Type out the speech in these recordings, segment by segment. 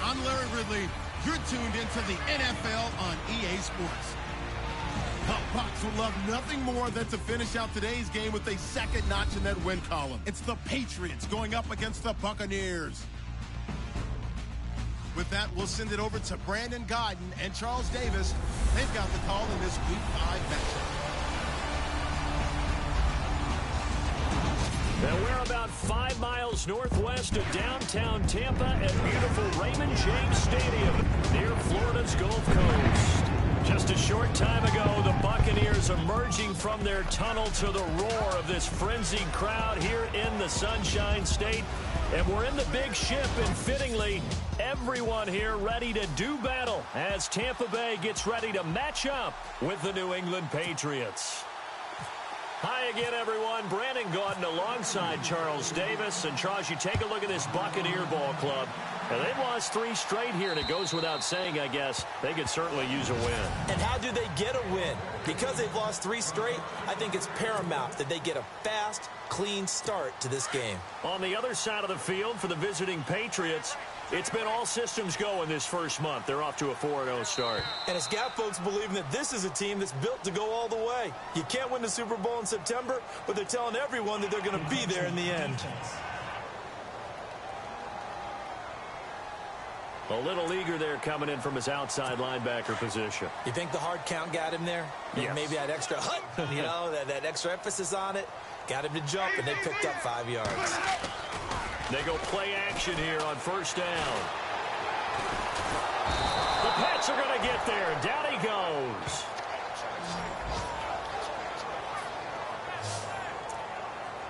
I'm Larry Ridley. You're tuned into the NFL on EA Sports. The Bucs would love nothing more than to finish out today's game with a second notch in that win column. It's the Patriots going up against the Buccaneers. With that, we'll send it over to Brandon Godden and Charles Davis. They've got the call in this Week 5 matchup. And we're about 5 miles northwest of downtown Tampa at beautiful Raymond James Stadium near Florida's Gulf Coast. Just a short time ago, the Buccaneers emerging from their tunnel to the roar of this frenzied crowd here in the Sunshine State. And we're in the big ship, and fittingly, everyone here ready to do battle as Tampa Bay gets ready to match up with the New England Patriots. Hi again, everyone. Brandon Gaudin alongside Charles Davis. And, Charles, you take a look at this Buccaneer ball club. And they've lost 3 straight here, and it goes without saying, I guess, they could certainly use a win. And how do they get a win? Because they've lost 3 straight, I think it's paramount that they get a fast, clean start to this game. On the other side of the field for the visiting Patriots, it's been all systems go in this first month. They're off to a 4-0 start. And it's got folks believing that this is a team that's built to go all the way. You can't win the Super Bowl in September, but they're telling everyone that they're going to be there in the end. A little eager there coming in from his outside linebacker position. You think the hard count got him there? Yes. Maybe that extra hut, that extra emphasis on it, got him to jump, and they picked up 5 yards. They go play action here on first down. The Pats are going to get there. Down he goes.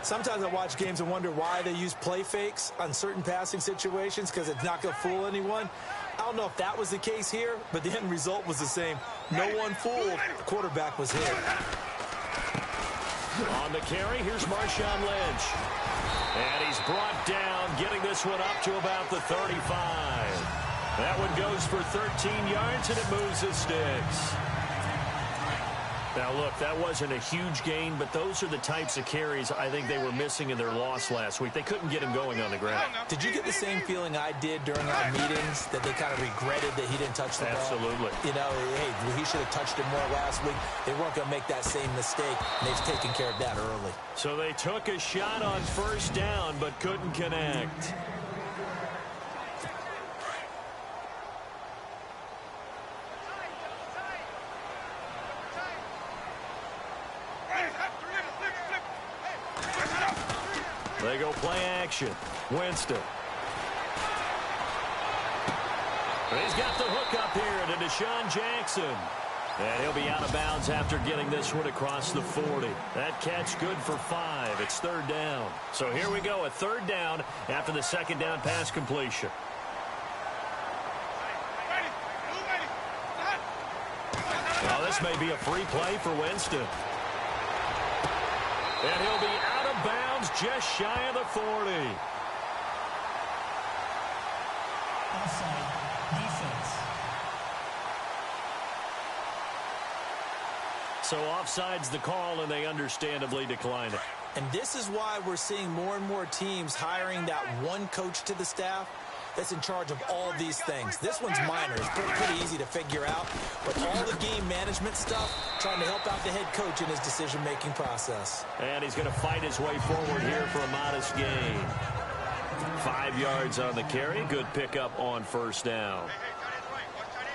Sometimes I watch games and wonder why they use play fakes on certain passing situations because it's not going to fool anyone. I don't know if that was the case here, but the end result was the same. No one fooled. The quarterback was hit. On the carry, here's Marshawn Lynch. And he's brought down, getting this one up to about the 35. That one goes for 13 yards, and it moves the sticks. Now, look, that wasn't a huge gain, but those are the types of carries I think they were missing in their loss last week. They couldn't get him going on the ground. Did you get the same feeling I did during our meetings, that they kind of regretted that he didn't touch the ball? Absolutely. Hey, he should have touched it more last week. They weren't going to make that same mistake, and they've taken care of that early. So they took a shot on first down, but couldn't connect. They go play action. Winston. He's got the hook up here to Deshaun Jackson. And he'll be out of bounds after getting this one across the 40. That catch good for 5. It's third down. So here we go, a third down after the second down pass completion. Well, this may be a free play for Winston. And he'll be out of bounds just shy of the 40. Offside defense. So offside's the call, and they understandably decline it. And this is why we're seeing more and more teams hiring that one coach to the staff that's in charge of all of these things. This one's minor. It's pretty easy to figure out. But all the game management stuff, trying to help out the head coach in his decision-making process. And he's going to fight his way forward here for a modest gain. 5 yards on the carry. Good pickup on first down.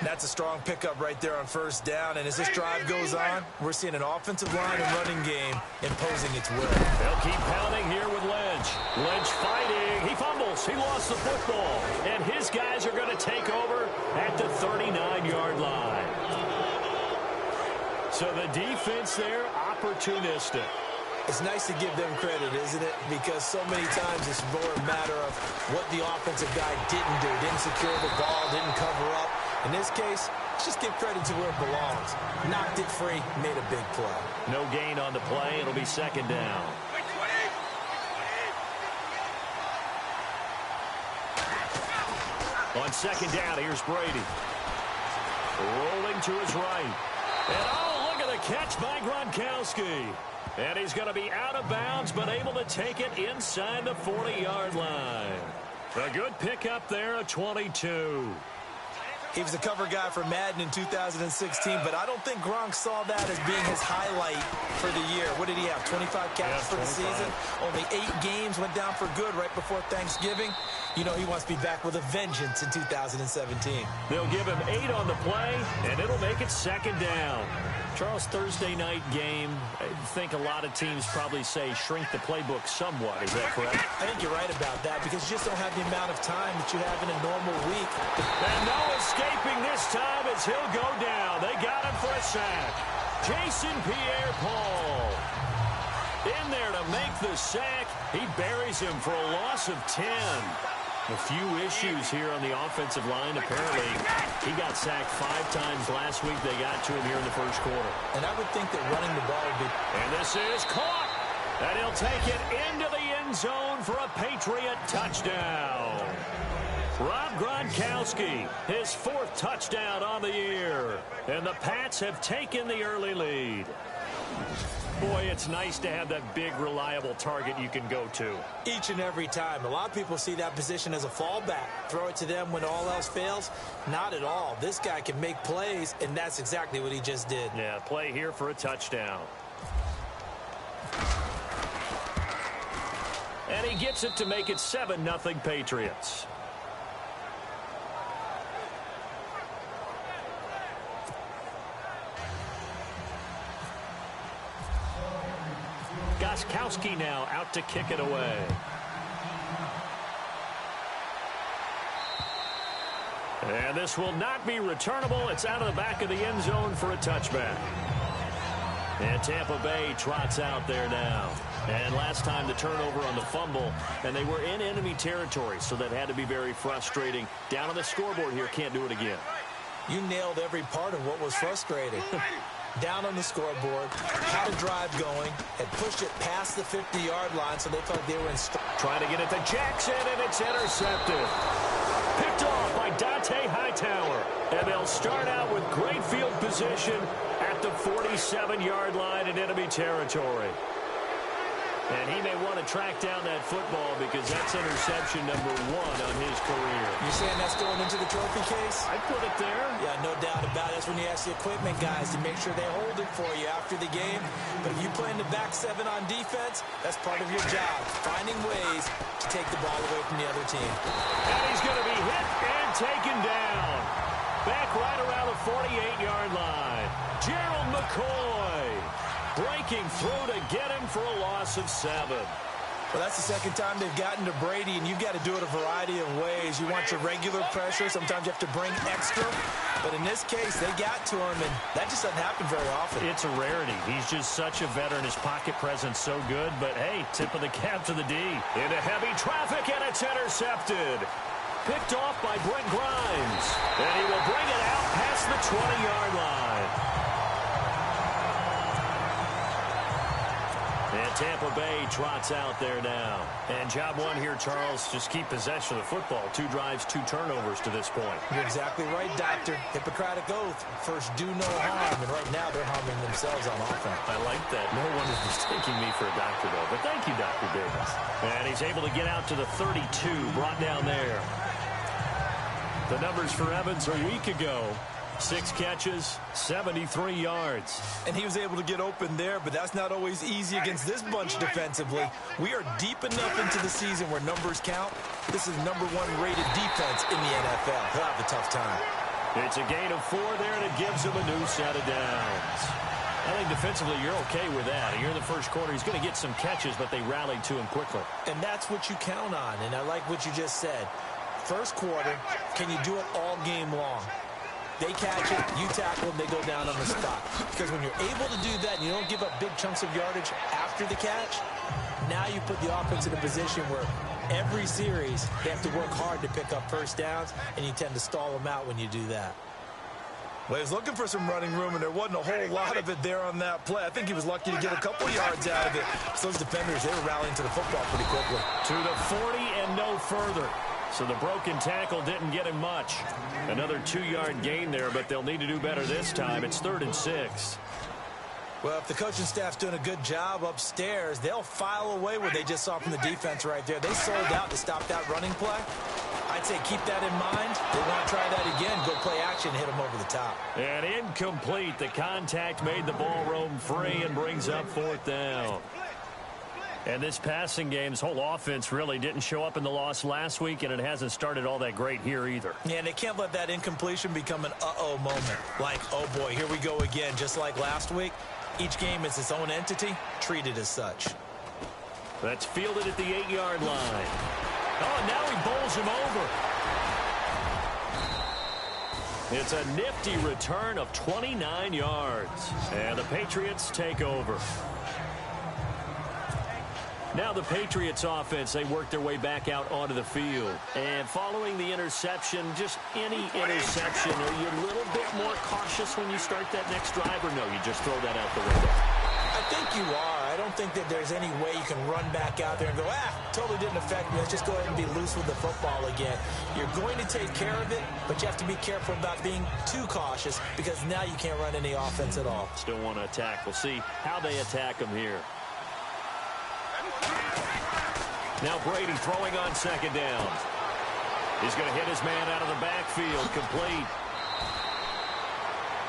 That's a strong pickup right there on first down. And as this drive goes on, we're seeing an offensive line and running game imposing its will. They'll keep pounding here with Lynch. Lynch fighting. He fumbles. He lost the football. And his guys are going to take over at the 39-yard line. So the defense there, opportunistic. It's nice to give them credit, isn't it? Because so many times it's more a matter of what the offensive guy didn't do. Didn't secure the ball, didn't cover up. In this case, let's just give credit to where it belongs. Knocked it free, made a big play. No gain on the play. It'll be second down. On second down, here's Brady. Rolling to his right. And oh, look at the catch by Gronkowski. And he's going to be out of bounds, but able to take it inside the 40-yard line. A good pickup there, a 22. He was a cover guy for Madden in 2016, but I don't think Gronk saw that as being his highlight for the year. What did he have, 25 catches for the season? Only 8 games, went down for good right before Thanksgiving. You know he wants to be back with a vengeance in 2017. They'll give him 8 on the play, and it'll make it second down. Charles, Thursday night game, I think a lot of teams probably say shrink the playbook somewhat. Is that correct? I think you're right about that because you just don't have the amount of time that you have in a normal week. And no escaping this time as he'll go down. They got him for a sack. Jason Pierre-Paul in there to make the sack. He buries him for a loss of 10. A few issues here on the offensive line. Apparently, he got sacked 5 times last week. They got to him here in the first quarter. And I would think that running the ball would be... And this is caught. And he'll take it into the end zone for a Patriot touchdown. Rob Gronkowski, his 4th touchdown on the year. And the Pats have taken the early lead. Boy, it's nice to have that big, reliable target you can go to. Each and every time. A lot of people see that position as a fallback. Throw it to them when all else fails. Not at all. This guy can make plays, and that's exactly what he just did. Yeah, play here for a touchdown. And he gets it to make it 7-0 Patriots. Gronkowski now out to kick it away. And this will not be returnable. It's out of the back of the end zone for a touchback. And Tampa Bay trots out there now. And last time the turnover on the fumble, and they were in enemy territory, so that had to be very frustrating. Down on the scoreboard here, can't do it again. You nailed every part of what was frustrating. Down on the scoreboard, had a drive going, had pushed it past the 50-yard line, so they felt they were in... Trying to get it to Jackson, and it's intercepted. Picked off by Dante Hightower. And they'll start out with great field position at the 47-yard line in enemy territory. And he may want to track down that football because that's interception number 1 on his career. You're saying that's going into the trophy case? I'd put it there. Yeah, no doubt about it. That's when you ask the equipment guys to make sure they hold it for you after the game. But if you play in the back 7 on defense, that's part of your job, finding ways to take the ball away from the other team. And he's going to be hit and taken down. Back right around the 48-yard line. Gerald McCoy breaking through to get him for a loss of 7. Well, that's the second time they've gotten to Brady, and you've got to do it a variety of ways. You want your regular pressure. Sometimes you have to bring extra. But in this case, they got to him, and that just doesn't happen very often. It's a rarity. He's just such a veteran. His pocket presence so good. But, hey, tip of the cap to the D. Into heavy traffic, and it's intercepted. Picked off by Brent Grimes. And he will bring it out past the 20-yard line. And Tampa Bay trots out there now. And job 1 here, Charles, just keep possession of the football. 2 drives, 2 turnovers to this point. You're exactly right, Doctor. Hippocratic oath. First, do no harm. And right now, they're harming themselves on offense. I like that. No one is mistaking me for a doctor, though. But thank you, Dr. Davis. And he's able to get out to the 32, brought down there. The numbers for Evans a week ago. 6 catches, 73 yards. And he was able to get open there, but that's not always easy against this bunch defensively. We are deep enough into the season where numbers count. This is number 1 rated defense in the NFL. He'll have a tough time. It's a gain of 4 there, and it gives him a new set of downs. I think defensively you're okay with that. Here in the first quarter, he's going to get some catches, but they rallied to him quickly. And that's what you count on, and I like what you just said. First quarter, can you do it all game long? They catch it, you tackle them, they go down on the spot. Because when you're able to do that and you don't give up big chunks of yardage after the catch, now you put the offense in a position where every series they have to work hard to pick up first downs, and you tend to stall them out when you do that. Well, he was looking for some running room, and there wasn't a whole lot of it there on that play. I think he was lucky to get a couple yards out of it. So those defenders, they were rallying to the football pretty quickly. To the 40 and no further. So the broken tackle didn't get him much. Another 2-yard gain there, but they'll need to do better this time. It's 3rd and 6. Well, if the coaching staff's doing a good job upstairs, they'll file away what they just saw from the defense right there. They sold out to stop that running play. I'd say keep that in mind. They want to try that again. Go play action and hit them over the top. And incomplete. The contact made the ball roam free and brings up 4th down. And this passing game, this whole offense really didn't show up in the loss last week, and it hasn't started all that great here either. Yeah, and they can't let that incompletion become an uh-oh moment. Like, oh boy, here we go again, just like last week. Each game is its own entity, treated as such. That's fielded at the 8-yard line. Oh, and now he bowls him over. It's a nifty return of 29 yards. And the Patriots take over. Now the Patriots offense, they work their way back out onto the field. And following the interception, just any interception, are you a little bit more cautious when you start that next drive, or no, you just throw that out the window? I think you are. I don't think that there's any way you can run back out there and go, totally didn't affect me. Let's just go ahead and be loose with the football again. You're going to take care of it, but you have to be careful about being too cautious because now you can't run any offense at all. Still want to attack. We'll see how they attack them here. Now Brady throwing on 2nd down. He's going to hit his man out of the backfield, complete.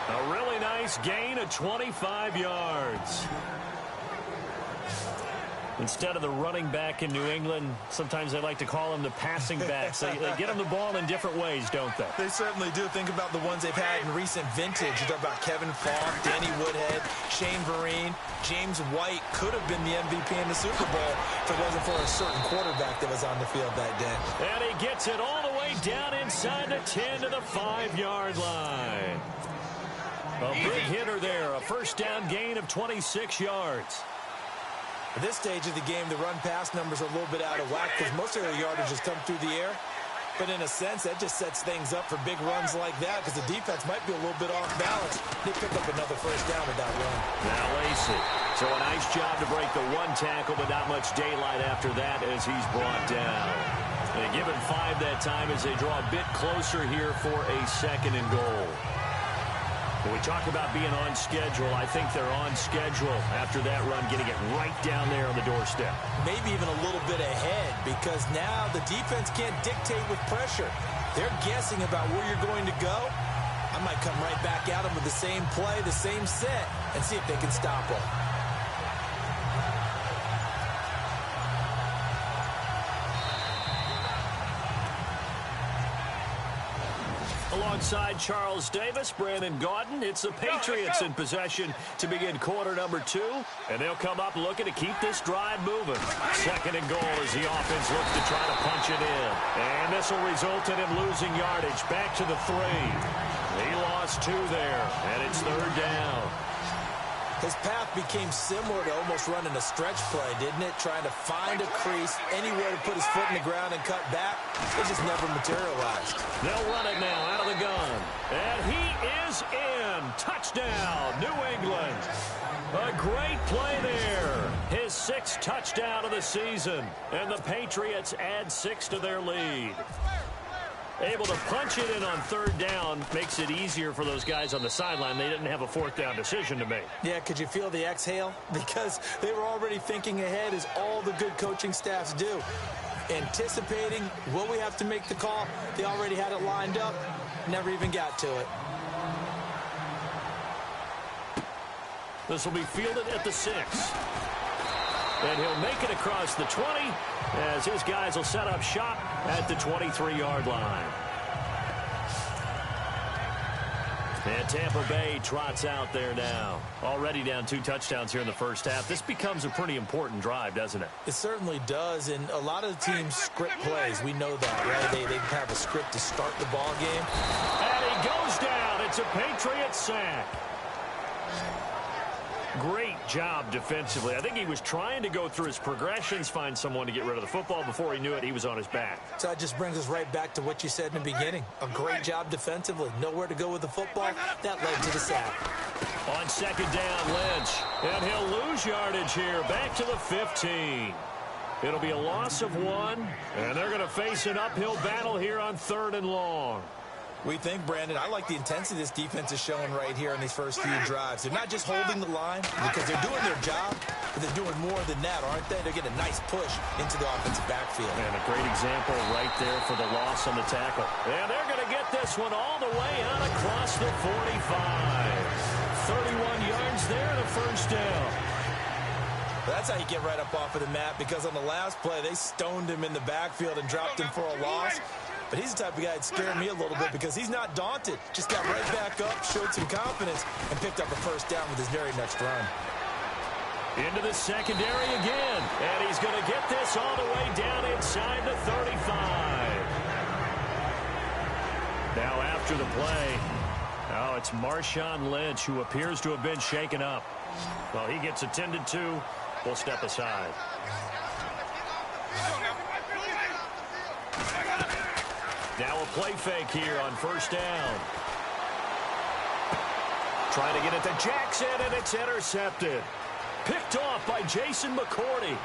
A really nice gain of 25 yards. Instead of the running back in New England, sometimes they like to call them the passing backs. They get them the ball in different ways, don't they? They certainly do. Think about the ones they've had in recent vintage. You talk about Kevin Falk, Danny Woodhead, Shane Vereen, James White could have been the MVP in the Super Bowl if it wasn't for a certain quarterback that was on the field that day. And he gets it all the way down inside the 10 to the 5-yard line. A big hitter there, a 1st down gain of 26 yards. At this stage of the game, the run-pass numbers are a little bit out of whack because most of their yardage has come through the air. But in a sense, that just sets things up for big runs like that because the defense might be a little bit off balance. They pick up another 1st down with that run. Now Lacey. So a nice job to break the 1 tackle, but not much daylight after that as he's brought down. They give him 5 that time as they draw a bit closer here for a 2nd and goal. When we talk about being on schedule, I think they're on schedule after that run, getting it right down there on the doorstep. Maybe even a little bit ahead because now the defense can't dictate with pressure. They're guessing about where you're going to go. I might come right back at them with the same play, the same set, and see if they can stop them. Alongside Charles Davis, Brandon Gaudin, it's the Patriots in possession to begin quarter number 2. And they'll come up looking to keep this drive moving. 2nd and goal as the offense looks to try to punch it in. And this will result in him losing yardage back to the 3. He lost 2 there, and it's 3rd down. His path became similar to almost running a stretch play, didn't it? Trying to find a crease, anywhere to put his foot in the ground and cut back. It just never materialized. They'll run it now out of the gun. And he is in. Touchdown, New England. A great play there. His 6th touchdown of the season. And the Patriots add 6 to their lead. Able to punch it in on 3rd down makes it easier for those guys on the sideline. They didn't have a 4th down decision to make. Yeah, could you feel the exhale? Because they were already thinking ahead as all the good coaching staffs do. Anticipating, will we have to make the call? They already had it lined up. Never even got to it. This will be fielded at the 6. And he'll make it across the 20 as his guys will set up shop at the 23-yard line. And Tampa Bay trots out there now. Already down 2 touchdowns here in the 1st half. This becomes a pretty important drive, doesn't it? It certainly does, and a lot of the teams script plays. We know that, right? They have a script to start the ball game. And he goes down. It's a Patriots sack. Great job defensively. I think he was trying to go through his progressions, find someone to get rid of the football. Before he knew it, he was on his back. So that just brings us right back to what you said in the beginning. A great job defensively. Nowhere to go with the football. That led to the sack. On 2nd down, Lynch. And he'll lose yardage here. Back to the 15. It'll be a loss of 1. And they're going to face an uphill battle here on 3rd and long. We think, Brandon, I like the intensity this defense is showing right here in these first few drives. They're not just holding the line because they're doing their job, but they're doing more than that, aren't they? They're getting a nice push into the offensive backfield. And a great example right there for the loss on the tackle. And they're going to get this one all the way out across the 45. 31 yards there and a first down. That's how you get right up off of the mat, because on the last play, they stoned him in the backfield and dropped him for a loss. But he's the type of guy that scared me a little bit because he's not daunted. Just got right back up, showed some confidence, and picked up a first down with his very next run. Into the secondary again. And he's going to get this all the way down inside the 35. Now after the play, oh, it's Marshawn Lynch who appears to have been shaken up. Well, he gets attended to. We'll step aside. Now a play fake here on first down. Trying to get it to Jackson, and it's intercepted. Picked off by Jason McCourty.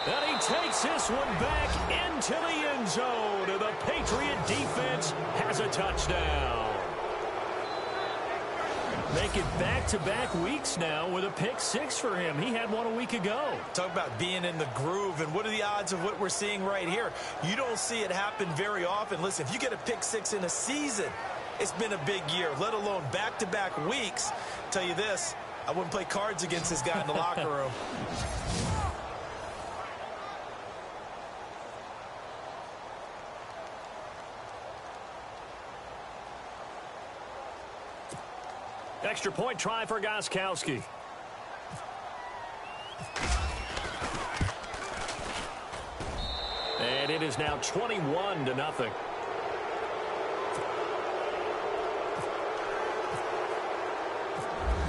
And he takes this one back into the end zone. And the Patriot defense has a touchdown. Make it back-to-back weeks now with a pick six for him. He had one a week ago. Talk about being in the groove, and what are the odds of what we're seeing right here? You don't see it happen very often. Listen, if you get a pick six in a season, it's been a big year, let alone back-to-back weeks. I'll tell you this, I wouldn't play cards against this guy in the locker room. Extra point try for Gostkowski. And it is now 21-0.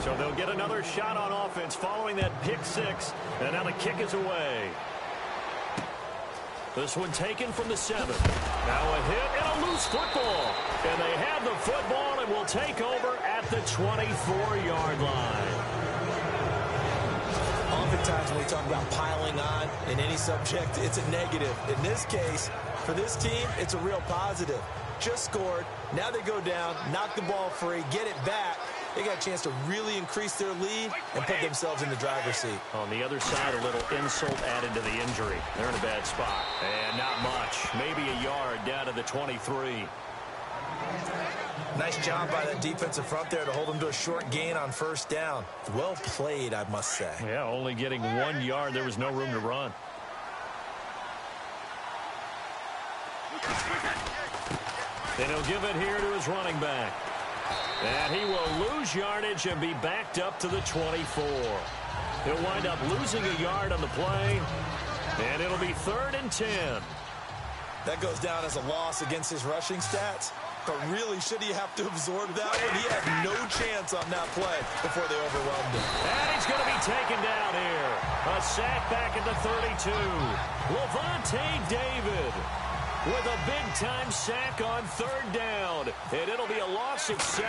So they'll get another shot on offense following that pick six. And now the kick is away. This one taken from the 7. Now a hit and a loose football. And they have the football and will take over at the 24-yard line. Oftentimes when we talk about piling on in any subject, it's a negative. In this case, for this team, it's a real positive. Just scored. Now they go down, knock the ball free, get it back. They got a chance to really increase their lead and put themselves in the driver's seat. On the other side, a little insult added to the injury. They're in a bad spot. And not much. Maybe a yard down to the 23. Nice job by that defensive front there to hold them to a short gain on first down. Well played, I must say. Yeah, only getting 1 yard. There was no room to run. Then he'll give it here to his running back. And he will lose yardage and be backed up to the 24. He'll wind up losing a yard on the play. And it'll be 3rd and 10. That goes down as a loss against his rushing stats. But really, should he have to absorb that one? He had no chance on that play before they overwhelmed him. And he's going to be taken down here. A sack back at the 32. Levante David with a big-time sack on 3rd down. And it'll be a loss of 7.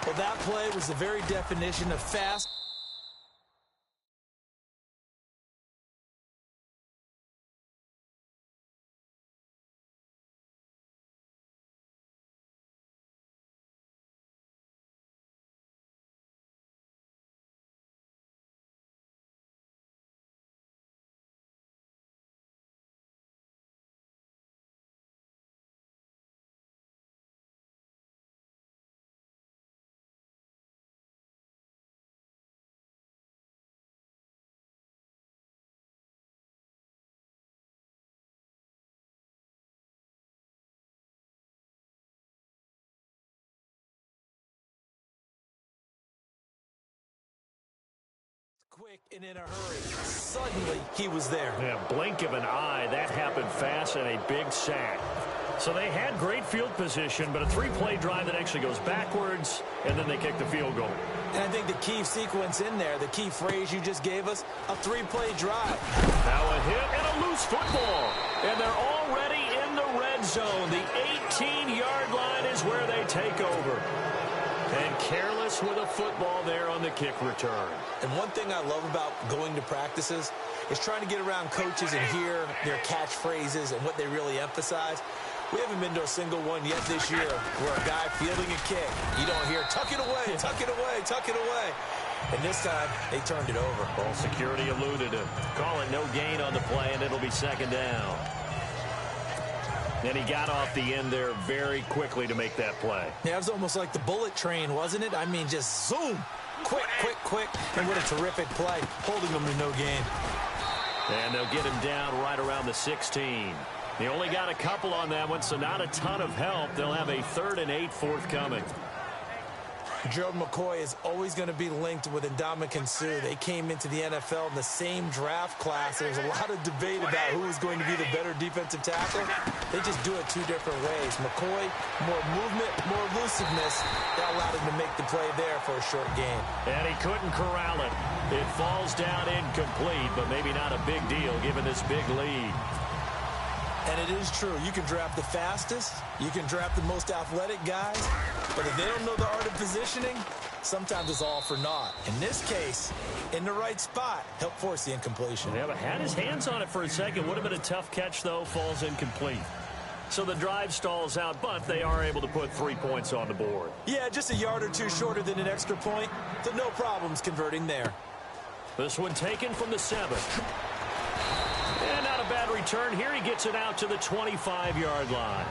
Well, that play was the very definition of fast. Quick and in a hurry. Suddenly, he was there. Yeah, blink of an eye. That happened fast and a big sack. So they had great field position, but a 3-play drive that actually goes backwards, and then they kick the field goal. And I think the key sequence in there, the key phrase you just gave us, a 3-play drive. Now a hit and a loose football. And they're already in the red zone. The 18-yard line is where they take over. And careless with a football there on the kick return. And one thing I love about going to practices is trying to get around coaches and hear their catchphrases and what they really emphasize. We haven't been to a single one yet this year where a guy fielding a kick, you don't hear, tuck it away, tuck it away, tuck it away. And this time, they turned it over. Ball security eluded him. Call it no gain on the play, and it'll be second down. And he got off the end there very quickly to make that play. Yeah, it was almost like the bullet train, wasn't it? I mean, just zoom. Quick, quick, quick. And what a terrific play, holding them to no gain. And they'll get him down right around the 16. They only got a couple on that one, so not a ton of help. They'll have a 3rd and 8 forthcoming. Gerald McCoy is always going to be linked with Ndamukong Suh. They came into the NFL in the same draft class. There was a lot of debate about who was going to be the better defensive tackle. They just do it 2 different ways. McCoy, more movement, more elusiveness. That allowed him to make the play there for a short gain. And he couldn't corral it. It falls down incomplete, but maybe not a big deal given this big lead. And it is true. You can draft the fastest. You can draft the most athletic guys. But if they don't know the art of positioning, sometimes it's all for naught. In this case, in the right spot, helped force the incompletion. Yeah, but had his hands on it for a second. Would have been a tough catch, though. Falls incomplete. So the drive stalls out, but they are able to put 3 points on the board. Yeah, just a yard or two shorter than an extra point. So no problems converting there. This one taken from the 7. And not a bad return. Here he gets it out to the 25-yard line.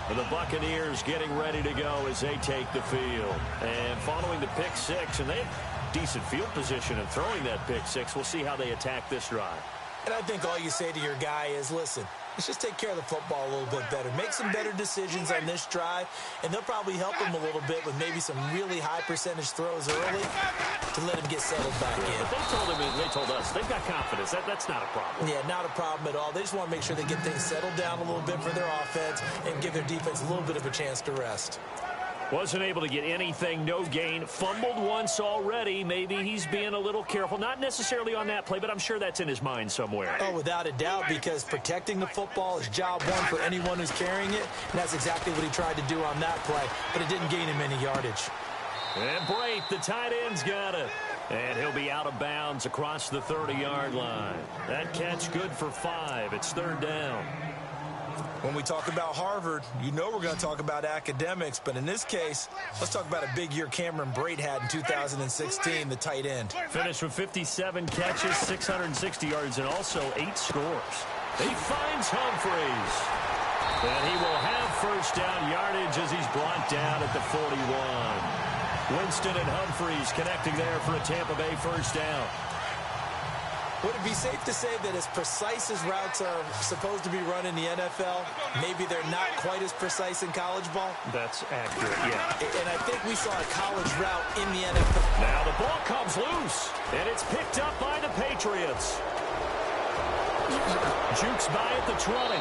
The Buccaneers getting ready to go as they take the field. And following the pick 6, and they have decent field position and throwing that pick 6. We'll see how they attack this drive. And I think all you say to your guy is, listen, let's just take care of the football a little bit better. Make some better decisions on this drive, and they'll probably help him a little bit with maybe some really high percentage throws early to let him get settled back in. But they told us, they've got confidence. That's not a problem. Yeah, not a problem at all. They just want to make sure they get things settled down a little bit for their offense and give their defense a little bit of a chance to rest. Wasn't able to get anything, no gain. Fumbled once already. Maybe he's being a little careful. Not necessarily on that play, but I'm sure that's in his mind somewhere. Oh, without a doubt, because protecting the football is job one for anyone who's carrying it. And that's exactly what he tried to do on that play, but it didn't gain him any yardage. And Brate, the tight end's got it. And he'll be out of bounds across the 30-yard line. That catch good for 5. It's 3rd down. When we talk about Harvard, you know we're going to talk about academics, but in this case, let's talk about a big year Cameron Brate had in 2016, the tight end. Finished with 57 catches, 660 yards, and also 8 scores. He finds Humphreys. And he will have first down yardage as he's brought down at the 41. Winston and Humphreys connecting there for a Tampa Bay first down. Would it be safe to say that as precise as routes are supposed to be run in the NFL, maybe they're not quite as precise in college ball? That's accurate, yeah. And I think we saw a college route in the NFL. Now the ball comes loose, and it's picked up by the Patriots. Jukes by at the 20.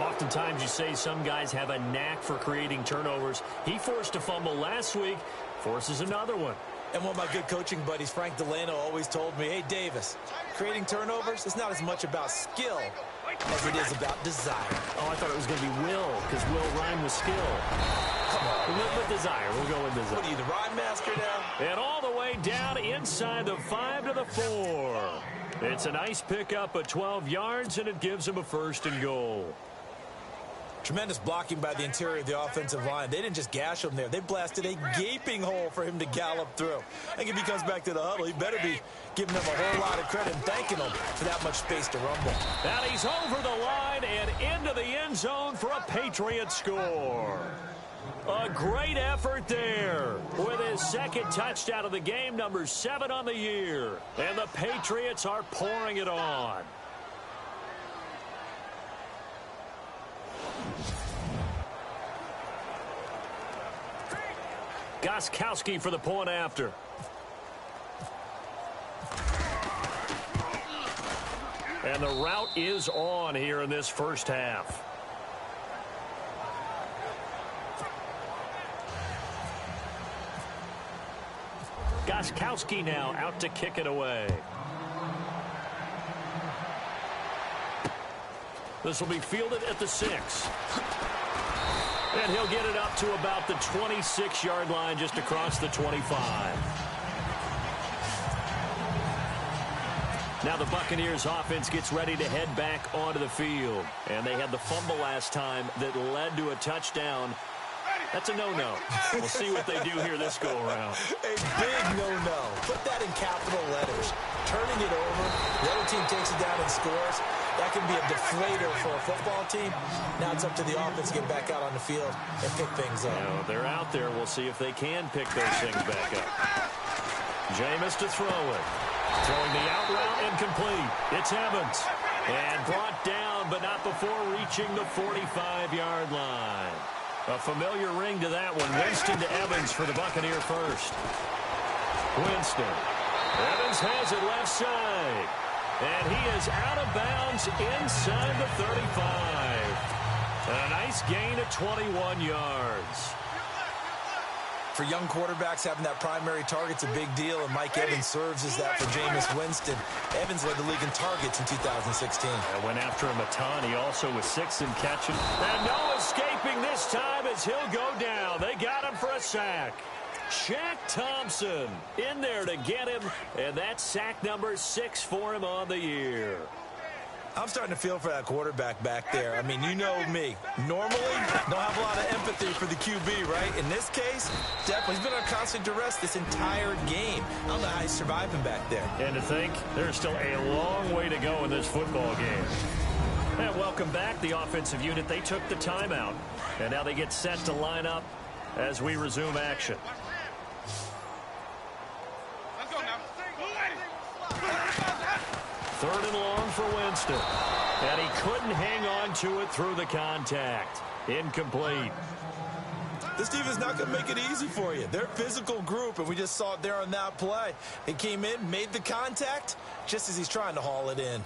Oftentimes you say some guys have a knack for creating turnovers. He forced a fumble last week, forces another one. And one of my good coaching buddies, Frank Delano, always told me, hey, Davis, creating turnovers is not as much about skill as it is about desire. Oh, I thought it was going to be will, because will rhyme with skill. Come on. With desire. We'll go with desire. What are you, the rhyme master now? And all the way down inside the 5 to the 4. It's a nice pickup of 12 yards, and it gives him a 1st and goal. Tremendous blocking by the interior of the offensive line. They didn't just gash him there. They blasted a gaping hole for him to gallop through. I think if he comes back to the huddle, he better be giving them a whole lot of credit and thanking them for that much space to rumble. And he's over the line and into the end zone for a Patriot score. A great effort there with his 2nd touchdown of the game, number 7 on the year. And the Patriots are pouring it on. Gostkowski for the point after. And the route is on here in this first half. Gostkowski now out to kick it away. This will be fielded at the 6. And he'll get it up to about the 26-yard line, just across the 25. Now the Buccaneers offense gets ready to head back onto the field. And they had the fumble last time that led to a touchdown. That's a no-no. We'll see what they do here this go-around. A big no-no. Put that in capital letters. Turning it over, the other team takes it down and scores. That can be a deflator for a football team. Now it's up to the offense to get back out on the field and pick things up. Now, they're out there. We'll see if they can pick those things back up. Jameis to throw it. Throwing the out route incomplete. It's Evans. And brought down, but not before reaching the 45-yard line. A familiar ring to that one. Winston to Evans for the Buccaneer first. Winston. Evans has it left side. And he is out of bounds inside the 35. A nice gain of 21 yards. For young quarterbacks, having that primary target's a big deal, and Mike Evans serves as that for Jameis Winston. Evans led the league in targets in 2016. I went after him a ton. He also was 6 in catching. And no escaping this time as he'll go down. They got him for a sack. Shaq Thompson in there to get him, and that's sack number 6 for him on the year. I'm starting to feel for that quarterback back there. I mean, you know me. Normally, don't have a lot of empathy for the QB, right? In this case, definitely. He's been on constant duress this entire game. I don't know how he's surviving back there. And to think, there's still a long way to go in this football game. And welcome back, the offensive unit. They took the timeout, and now they get set to line up as we resume action. Third and long for Winston. And he couldn't hang on to it through the contact. Incomplete. This defense is not going to make it easy for you. They're a physical group, and we just saw it there on that play. He came in, made the contact, just as he's trying to haul it in.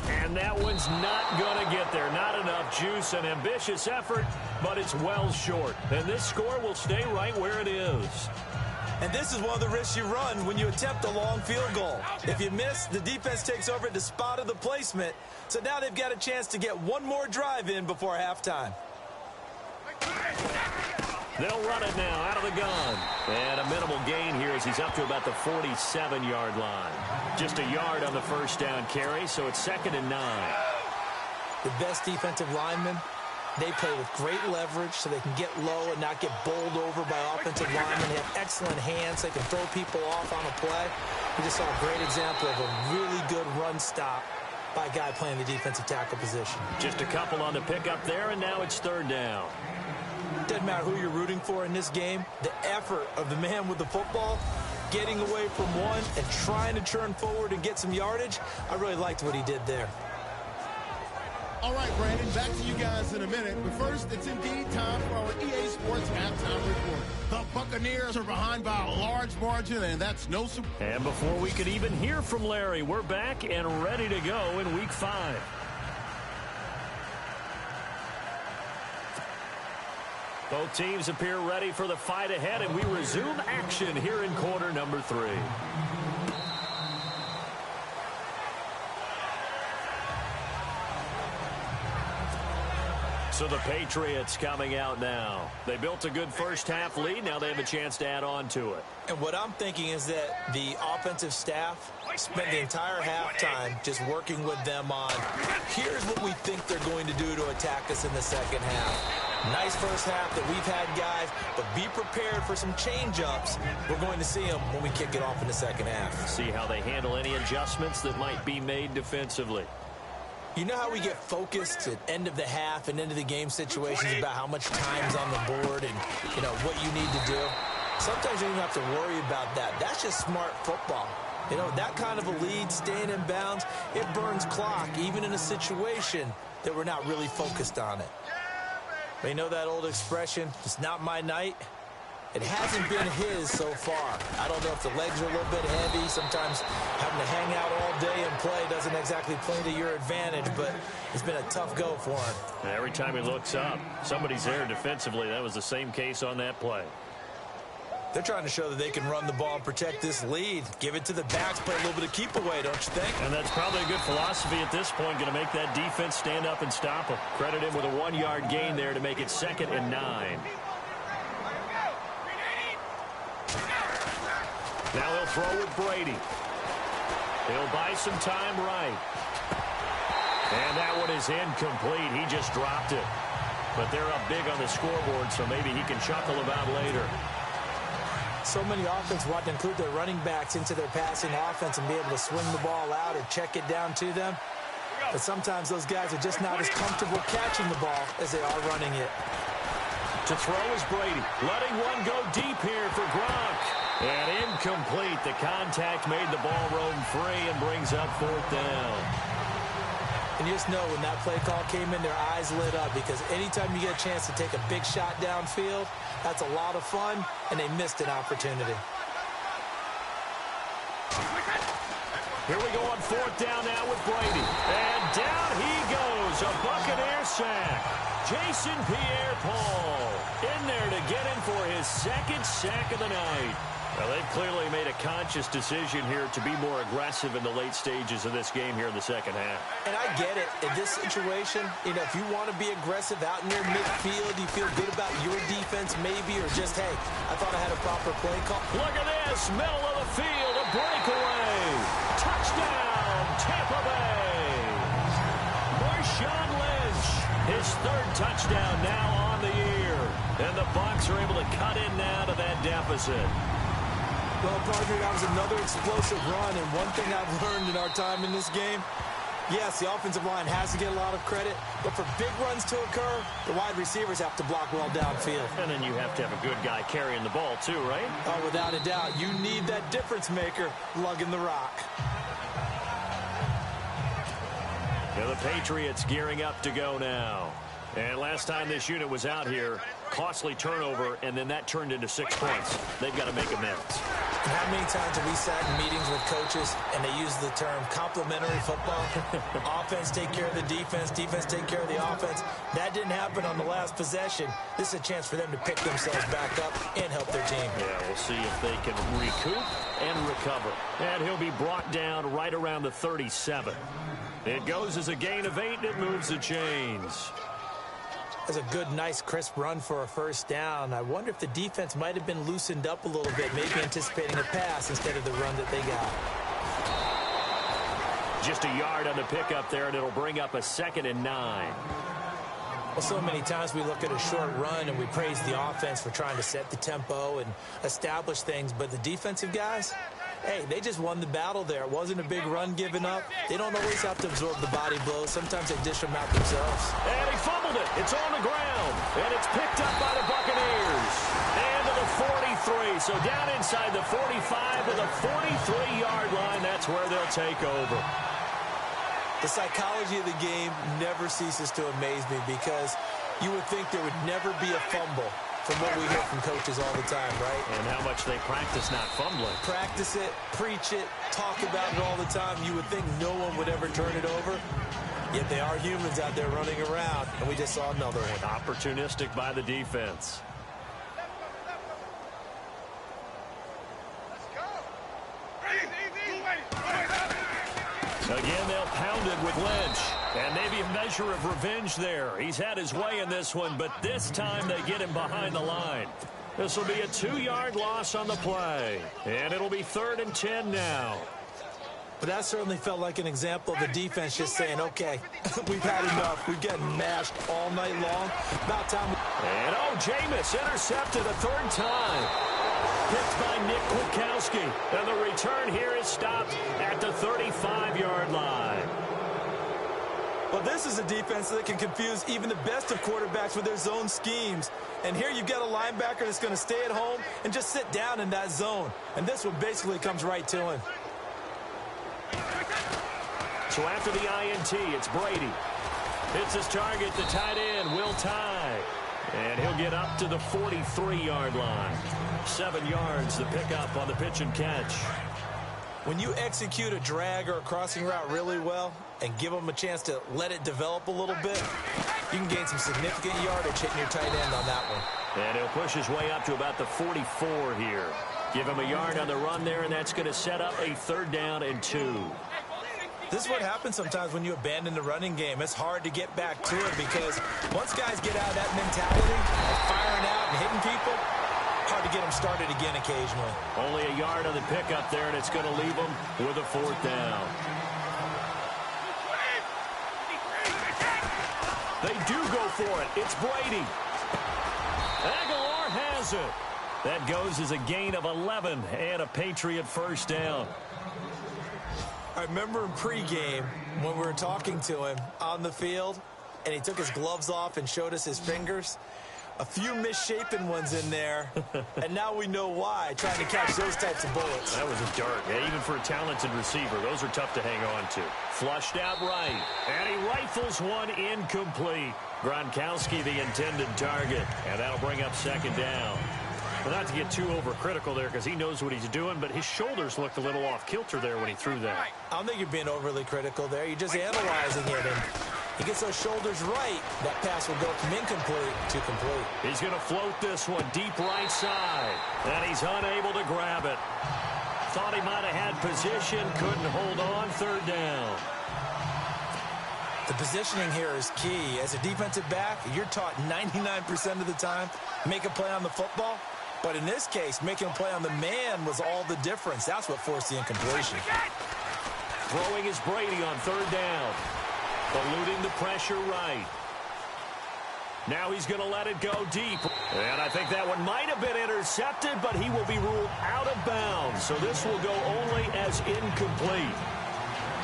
And that one's not going to get there. Not enough juice. An ambitious effort, but it's well short. And this score will stay right where it is. And this is one of the risks you run when you attempt a long field goal. If you miss, the defense takes over at the spot of the placement. So now they've got a chance to get one more drive in before halftime. They'll run it now out of the gun. And a minimal gain here as he's up to about the 47-yard line. Just a yard on the first down carry, so it's 2nd and 9. The best defensive linemen, they play with great leverage so they can get low and not get bowled over by offensive linemen. They have excellent hands. They can throw people off on a play. We just saw a great example of a really good run stop by a guy playing the defensive tackle position. Just a couple on the pickup there, and now it's 3rd down. Doesn't matter who you're rooting for in this game. The effort of the man with the football, getting away from one and trying to turn forward and get some yardage, I really liked what he did there. All right, Brandon, back to you guys in a minute. But first, it's indeed time for our EA Sports halftime report. The Buccaneers are behind by a large margin, and that's no surprise. And before we could even hear from Larry, we're back and ready to go in Week 5. Both teams appear ready for the fight ahead, and we resume action here in quarter number 3. So the Patriots coming out now. They built a good first-half lead. Now they have a chance to add on to it. And what I'm thinking is that the offensive staff spent the entire halftime just working with them on, here's what we think they're going to do to attack us in the second half. Nice first half that we've had, guys, but be prepared for some change-ups. We're going to see them when we kick it off in the second half. See how they handle any adjustments that might be made defensively. You know how we get focused at end of the half and end of the game situations about how much time's on the board and, you know, what you need to do? Sometimes you don't have to worry about that. That's just smart football. You know, that kind of a lead, staying in bounds, it burns clock, even in a situation that we're not really focused on it. But you know that old expression, it's not my night? It hasn't been his so far. I don't know if the legs are a little bit heavy. Sometimes having to hang out all day and play doesn't exactly play to your advantage, but it's been a tough go for him. Every time he looks up, somebody's there defensively. That was the same case on that play. They're trying to show that they can run the ball and protect this lead. Give it to the backs, play a little bit of keep away, don't you think? And that's probably a good philosophy at this point, going to make that defense stand up and stop them. Credit him with a 1-yard gain there to make it 2nd and 9. Now he'll throw with Brady. He'll buy some time right. And that one is incomplete. He just dropped it. But they're up big on the scoreboard, so maybe he can chuckle about later. So many offenses want to include their running backs into their passing offense and be able to swing the ball out or check it down to them. But sometimes those guys are just not as comfortable catching the ball as they are running it. To throw is Brady. Letting one go deep here for Gronk. And incomplete. The contact made the ball roam free and brings up 4th down. And you just know when that play call came in, their eyes lit up, because anytime you get a chance to take a big shot downfield, that's a lot of fun, and they missed an opportunity. Here we go on 4th down now with Brady. And down he goes. A Buccaneer sack. Jason Pierre-Paul in there to get him for his 2nd sack of the night. Well, they've clearly made a conscious decision here to be more aggressive in the late stages of this game here in the 2nd half. And I get it. In this situation, if you want to be aggressive out near midfield, you feel good about your defense maybe, or just, hey, I thought I had a proper play call. Look at this. Middle of the field. A breakaway. Touchdown, Tampa Bay. Marshawn Lynch. His 3rd touchdown now on the year. And the Bucs are able to cut in now to that deficit. Well, partner, that was another explosive run, and one thing I've learned in our time in this game, yes, the offensive line has to get a lot of credit, but for big runs to occur, the wide receivers have to block well downfield. And then you have to have a good guy carrying the ball too, right? Oh, without a doubt. You need that difference maker lugging the rock. Yeah, the Patriots gearing up to go now. And last time this unit was out here, costly turnover, and then that turned into 6 points. They've got to make amends. And how many times have we sat in meetings with coaches and they use the term complementary football? Offense take care of the defense, defense take care of the offense. That didn't happen on the last possession. This is a chance for them to pick themselves back up and help their team. Yeah, we'll see if they can recoup and recover. And he'll be brought down right around the 37. It goes as a gain of 8, and it moves the chains. That's a good, nice, crisp run for a 1st down. I wonder if the defense might have been loosened up a little bit, maybe anticipating a pass instead of the run that they got. Just a yard on the pickup there, and it'll bring up a 2nd and 9. Well, so many times we look at a short run and we praise the offense for trying to set the tempo and establish things, but the defensive guys, hey, they just won the battle there. It wasn't a big run given up. They don't always have to absorb the body blows. Sometimes they dish them out themselves. And he fumbled it. It's on the ground. And it's picked up by the Buccaneers. And to the 43. So down inside the 45 to the 43-yard line. That's where they'll take over. The psychology of the game never ceases to amaze me, because you would think there would never be a fumble from what we hear from coaches all the time, right? And how much they practice not fumbling. Practice it, preach it, talk about it all the time. You would think no one would ever turn it over. Yet they are humans out there running around, and we just saw another one. Opportunistic by the defense. Again, they'll pound it with Lynch. And maybe a measure of revenge there. He's had his way in this one, but this time they get him behind the line. This will be a 2-yard loss on the play. And it'll be 3rd and 10 now. But that certainly felt like an example of the defense just saying, okay, we've had enough. We've gotten mashed all night long. About time. And, Jameis intercepted a 3rd time. Picked by Nick Kwiatkowski. And the return here is stopped at the 35-yard line. Well, this is a defense that can confuse even the best of quarterbacks with their zone schemes. And here you've got a linebacker that's going to stay at home and just sit down in that zone. And this one basically comes right to him. So after the INT, it's Brady. Hits his target, the tight end, Will Tye. And he'll get up to the 43-yard line. 7 yards, the pickup on the pitch and catch. When you execute a drag or a crossing route really well and give them a chance to let it develop a little bit, you can gain some significant yardage hitting your tight end on that one. And he'll push his way up to about the 44 here. Give him a yard on the run there, and that's going to set up a 3rd down and 2. This is what happens sometimes when you abandon the running game. It's hard to get back to it because once guys get out of that mentality of firing out and hitting people, hard to get them started again occasionally. Only a yard on the pickup there, and it's going to leave them with a 4th down. They do go for it. It's Brady. Aguilar has it. That goes as a gain of 11 and a Patriot 1st down. I remember in pregame when we were talking to him on the field, and he took his gloves off and showed us his fingers. A few misshapen ones in there, and now we know why, trying to catch those types of bullets. That was a dart. Yeah, even for a talented receiver, those are tough to hang on to. Flushed out right, and he rifles one incomplete. Gronkowski the intended target, and that'll bring up 2nd down. Well, not to get too overcritical there because he knows what he's doing, but his shoulders looked a little off-kilter there when he threw that. I don't think you're being overly critical there. You're just analyzing it, and he gets those shoulders right. That pass will go from incomplete to complete. He's going to float this one deep right side, and he's unable to grab it. Thought he might have had position, couldn't hold on, 3rd down. The positioning here is key. As a defensive back, you're taught 99% of the time, make a play on the football. But in this case, making a play on the man was all the difference. That's what forced the incompletion. Throwing is Brady on 3rd down. Eluding the pressure right. Now he's going to let it go deep. And I think that one might have been intercepted, but he will be ruled out of bounds. So this will go only as incomplete.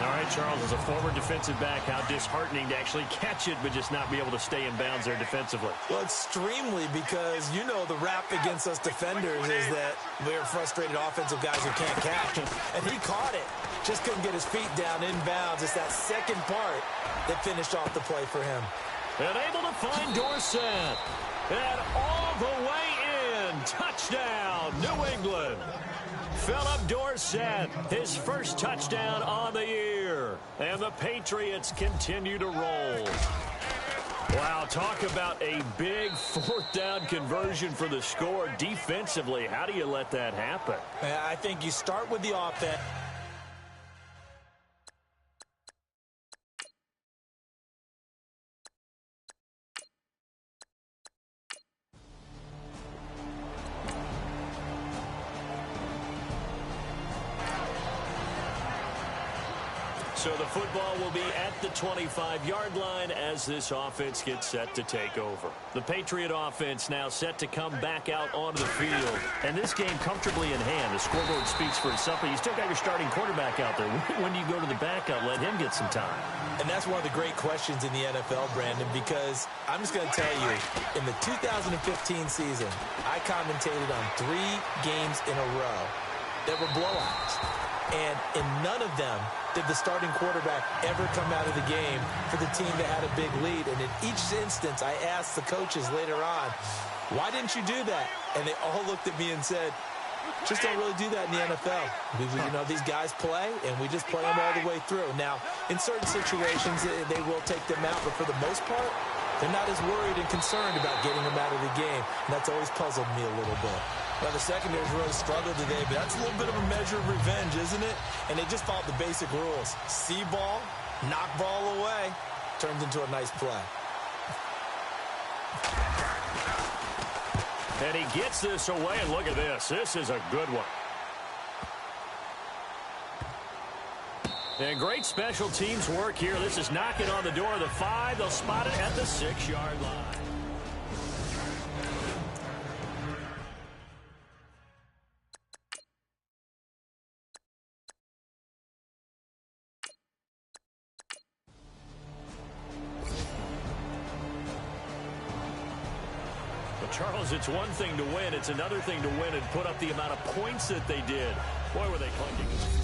All right, Charles, as a former defensive back, how disheartening to actually catch it, but just not be able to stay in bounds there defensively. Well, extremely, because you know the rap against us defenders is that we're frustrated offensive guys who can't catch. And he caught it. Just couldn't get his feet down in bounds. It's that second part that finished off the play for him. And able to find Dorsett. And all the way in. Touchdown, New England. Philip Dorsett, his 1st touchdown on the year. And the Patriots continue to roll. Wow, talk about a big 4th down conversion for the score. Defensively, how do you let that happen? I think you start with the offense. So the football will be at the 25-yard line as this offense gets set to take over. The Patriot offense now set to come back out onto the field. And this game comfortably in hand. The scoreboard speaks for itself, but you still got your starting quarterback out there. When do you go to the backup? Let him get some time. And that's one of the great questions in the NFL, Brandon, because I'm just going to tell you, in the 2015 season, I commentated on 3 games in a row that were blowouts. And in none of them did the starting quarterback ever come out of the game for the team that had a big lead. And in each instance, I asked the coaches later on, why didn't you do that? And they all looked at me and said, just don't really do that in the NFL. You know, these guys play, and we just play them all the way through. Now, in certain situations, they will take them out, but for the most part, they're not as worried and concerned about getting them out of the game. And that's always puzzled me a little bit. Well, the secondary's really struggled today, but that's a little bit of a measure of revenge, isn't it? And they just followed the basic rules. See ball, knock ball away, turns into a nice play. And he gets this away, and look at this. This is a good one. And great special teams work here. This is knocking on the door of the 5. They'll spot it at the 6-yard line. Charles, it's one thing to win. It's another thing to win and put up the amount of points that they did. Boy, were they clunking.